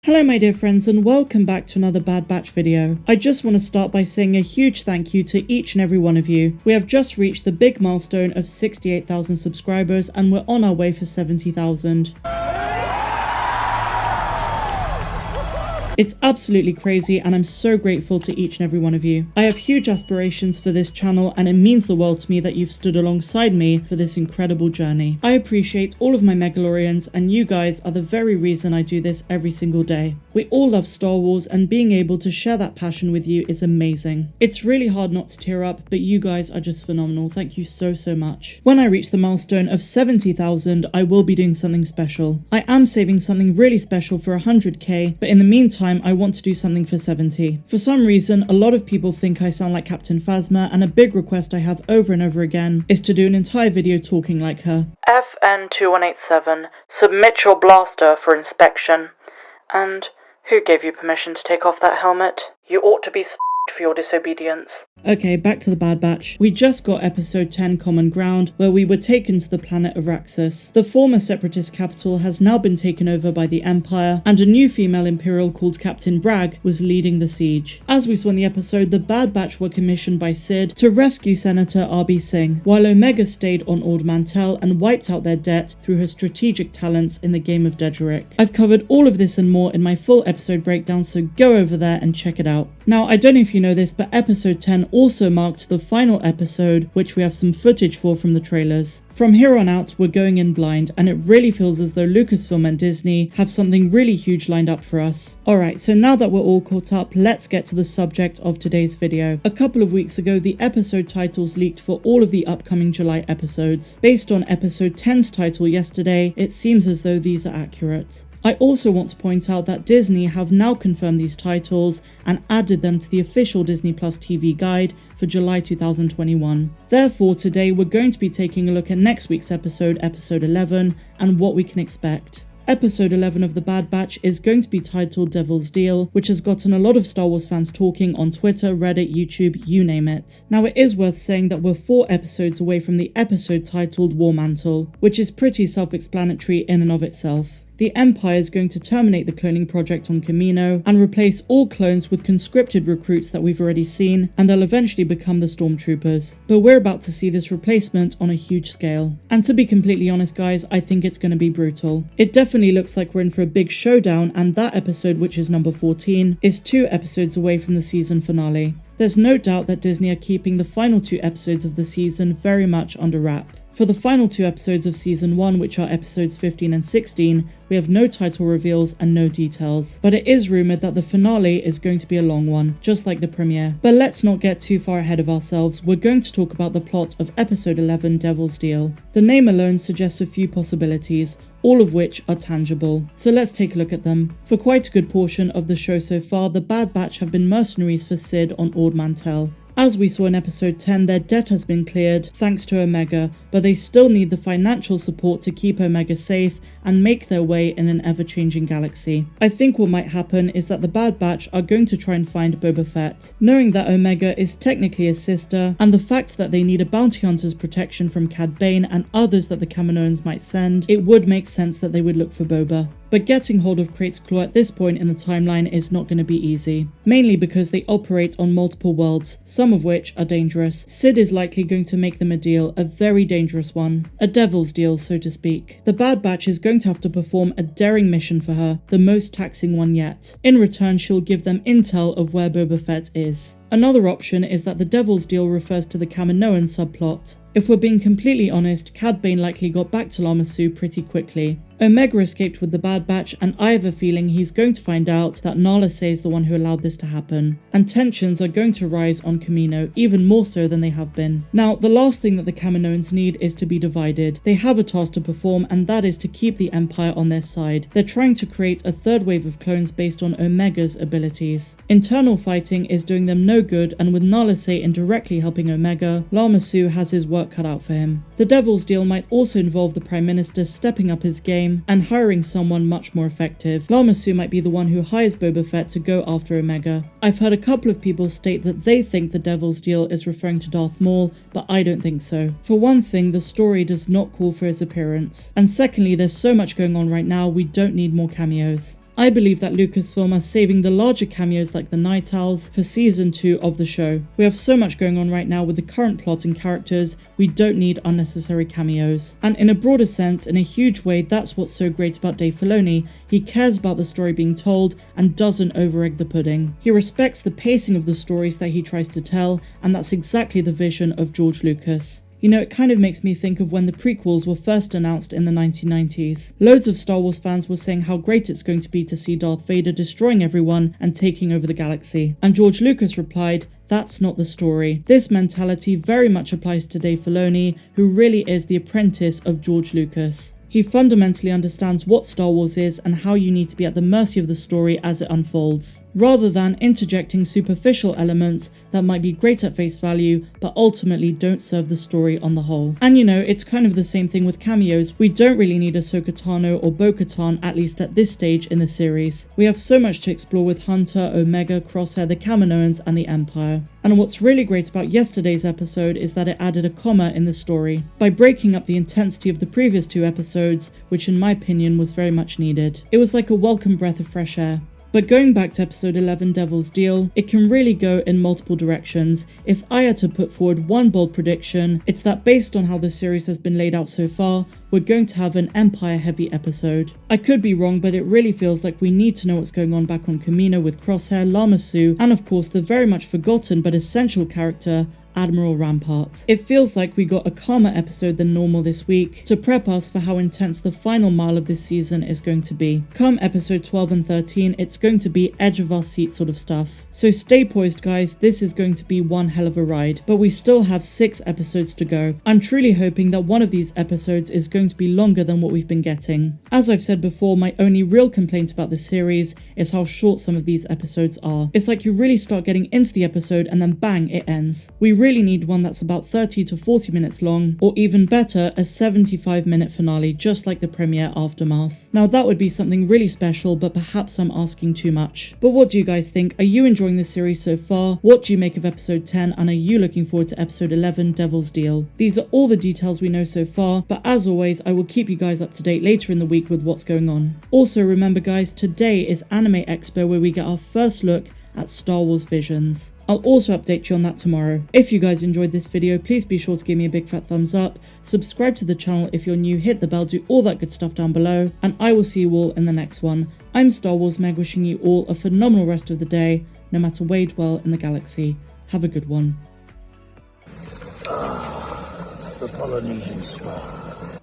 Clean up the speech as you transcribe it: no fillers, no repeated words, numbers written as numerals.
Hello my dear friends and welcome back to another Bad Batch video. I just want to start by saying a huge thank you to each and every one of you. We have just reached the big milestone of 68,000 subscribers and we're on our way for 70,000. It's absolutely crazy and I'm so grateful to each and every one of you. I have huge aspirations for this channel and it means the world to me that you've stood alongside me for this incredible journey. I appreciate all of my Megalorians and you guys are the very reason I do this every single day. We all love Star Wars and being able to share that passion with you is amazing. It's really hard not to tear up, but you guys are just phenomenal. Thank you so much. When I reach the milestone of 70,000, I will be doing something special. I am saving something really special for 100k, but in the meantime, I want to do something for 70. For some reason, a lot of people think I sound like Captain Phasma, and a big request I have over and over again is to do an entire video talking like her. FN2187, submit your blaster for inspection. And who gave you permission to take off that helmet? You ought to be for your disobedience. Okay, back to the Bad Batch. We just got episode 10 Common Ground, where we were taken to the planet of Raxus. The former separatist capital has now been taken over by the Empire, and a new female Imperial called Captain Bragg was leading the siege. As we saw in the episode, the Bad Batch were commissioned by Sid to rescue Senator R.B. Singh, while Omega stayed on Ord-Mantell and wiped out their debt through her strategic talents in the game of Dedrick. I've covered all of this and more in my full episode breakdown, so go over there and check it out. Now, I don't know if you know this, but episode 10 also marked the final episode, which we have some footage for from the trailers. From here on out, we're going in blind, and it really feels as though Lucasfilm and Disney have something really huge lined up for us. Alright, so now that we're all caught up, let's get to the subject of today's video. A couple of weeks ago, the episode titles leaked for all of the upcoming July episodes. Based on episode 10's title yesterday, it seems as though these are accurate. I also want to point out that Disney have now confirmed these titles and added them to the official Disney Plus TV guide for July 2021. Therefore, today we're going to be taking a look at next week's episode, episode 11, and what we can expect. Episode 11 of The Bad Batch is going to be titled Devil's Deal, which has gotten a lot of Star Wars fans talking on Twitter, Reddit, YouTube, you name it. Now, it is worth saying that we're 4 episodes away from the episode titled War-Mantle, which is pretty self-explanatory in and of itself. The Empire is going to terminate the cloning project on Kamino and replace all clones with conscripted recruits that we've already seen, and they'll eventually become the Stormtroopers. But we're about to see this replacement on a huge scale. And to be completely honest guys, I think it's going to be brutal. It definitely looks like we're in for a big showdown, and that episode, which is number 14, is 2 episodes away from the season finale. There's no doubt that Disney are keeping the final 2 episodes of the season very much under wrap. For the final 2 episodes of Season 1, which are episodes 15 and 16, we have no title reveals and no details. But it is rumoured that the finale is going to be a long one, just like the premiere. But let's not get too far ahead of ourselves, we're going to talk about the plot of episode 11, Devil's Deal. The name alone suggests a few possibilities, all of which are tangible. So let's take a look at them. For quite a good portion of the show so far, the Bad Batch have been mercenaries for Sid on Ord-Mantell. As we saw in episode 10, their debt has been cleared thanks to Omega, but they still need the financial support to keep Omega safe and make their way in an ever-changing galaxy. I think what might happen is that the Bad Batch are going to try and find Boba Fett. Knowing that Omega is technically his sister, and the fact that they need a bounty hunter's protection from Cad Bane and others that the Kaminoans might send, it would make sense that they would look for Boba. But getting hold of Krait's Claw at this point in the timeline is not going to be easy, mainly because they operate on multiple worlds, some of which are dangerous. Sid is likely going to make them a deal, a very dangerous one. A devil's deal, so to speak. The Bad Batch is going to have to perform a daring mission for her, the most taxing one yet. In return, she'll give them intel of where Boba Fett is. Another option is that the Devil's Deal refers to the Kaminoan subplot. If we're being completely honest, Cad Bane likely got back to Lama Su pretty quickly. Omega escaped with the Bad Batch, and I have a feeling he's going to find out that Nala Se is the one who allowed this to happen. And tensions are going to rise on Kamino, even more so than they have been. Now, the last thing that the Kaminoans need is to be divided. They have a task to perform, and that is to keep the Empire on their side. They're trying to create a third wave of clones based on Omega's abilities. Internal fighting is doing them no good, and with Nala Se indirectly helping Omega, Lama Su has his work cut out for him. The Devil's Deal might also involve the Prime Minister stepping up his game and hiring someone much more effective. Lama Su might be the one who hires Boba Fett to go after Omega. I've heard a couple of people state that they think the Devil's Deal is referring to Darth Maul, but I don't think so. For one thing, the story does not call for his appearance. And secondly, there's so much going on right now, we don't need more cameos. I believe that Lucasfilm are saving the larger cameos like the Night Owls for season 2 of the show. We have so much going on right now with the current plot and characters, we don't need unnecessary cameos. And in a broader sense, in a huge way, that's what's so great about Dave Filoni. He cares about the story being told and doesn't over-egg the pudding. He respects the pacing of the stories that he tries to tell, and that's exactly the vision of George Lucas. You know, it kind of makes me think of when the prequels were first announced in the 1990s. Loads of Star Wars fans were saying how great it's going to be to see Darth Vader destroying everyone and taking over the galaxy. And George Lucas replied, "That's not the story." This mentality very much applies to Dave Filoni, who really is the apprentice of George Lucas. He fundamentally understands what Star Wars is and how you need to be at the mercy of the story as it unfolds, rather than interjecting superficial elements that might be great at face value but ultimately don't serve the story on the whole. And you know, it's kind of the same thing with cameos. We don't really need Ahsoka Tano or Bo-Katan, at least at this stage in the series. We have so much to explore with Hunter, Omega, Crosshair, the Kaminoans and the Empire. And what's really great about yesterday's episode is that it added a comma in the story, by breaking up the intensity of the previous 2 episodes, which in my opinion was very much needed. It was like a welcome breath of fresh air. But going back to episode 11, Devil's Deal, it can really go in multiple directions. If I had to put forward one bold prediction, it's that based on how the series has been laid out so far, we're going to have an Empire-heavy episode. I could be wrong, but it really feels like we need to know what's going on back on Kamino with Crosshair, Lama Su, and of course the very much forgotten but essential character, Admiral Rampart. It feels like we got a calmer episode than normal this week to prep us for how intense the final mile of this season is going to be. Come episode 12 and 13, it's going to be edge of our seat sort of stuff. So stay poised guys, this is going to be one hell of a ride, but we still have 6 episodes to go. I'm truly hoping that one of these episodes is going to be longer than what we've been getting. As I've said before, my only real complaint about this series is how short some of these episodes are. It's like you really start getting into the episode and then bang, it ends. We really need one that's about 30 to 40 minutes long, or even better, a 75-minute finale just like the premiere Aftermath. Now that would be something really special, but perhaps I'm asking too much. But what do you guys think? Are you enjoying this series so far? What do you make of episode 10, and are you looking forward to episode 11, Devil's Deal? These are all the details we know so far, but as always, I will keep you guys up to date later in the week with what's going on. Also remember guys, today is Anime Expo, where we get our first look at Star Wars Visions. I'll also update you on that tomorrow. If you guys enjoyed this video, please be sure to give me a big fat thumbs up, subscribe to the channel if you're new, hit the bell, do all that good stuff down below, and I will see you all in the next one. I'm Star Wars Meg, wishing you all a phenomenal rest of the day, no matter where you dwell in the galaxy. Have a good one. The Polynesian spa.